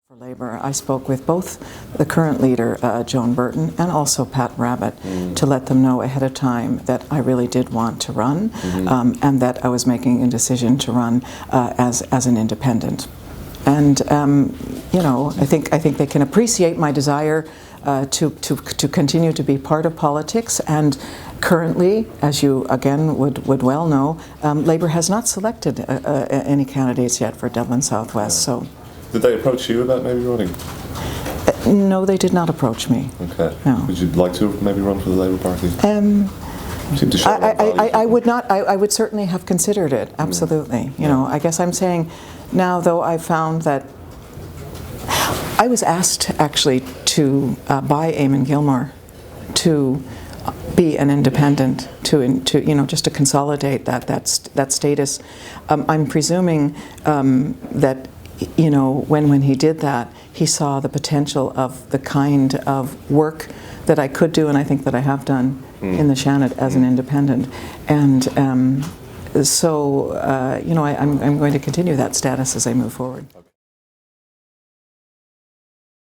For Labour, I spoke with both the current leader, Joan Burton, and also Pat Rabbitte, to let them know ahead of time that I really did want to run, and that I was making a decision to run as an independent. And you know, I think they can appreciate my desire to continue to be part of politics. And currently, as you again would well know, Labour has not selected any candidates yet for Dublin South West. So. Did they approach you about maybe running? No, they did not approach me. Okay. No. Would you like to maybe run for the Labour Party? Seem to show I would not. I would certainly have considered it. Absolutely. You know, I guess I'm saying now, though, I found that I was asked actually to by Eamon Gilmore to be an independent, to you know, just to consolidate that status. I'm presuming that, you know, when he did that, he saw the potential of the kind of work that I could do, and I think that I have done in the Shannon as an independent. And so, you know, I'm going to continue that status as I move forward.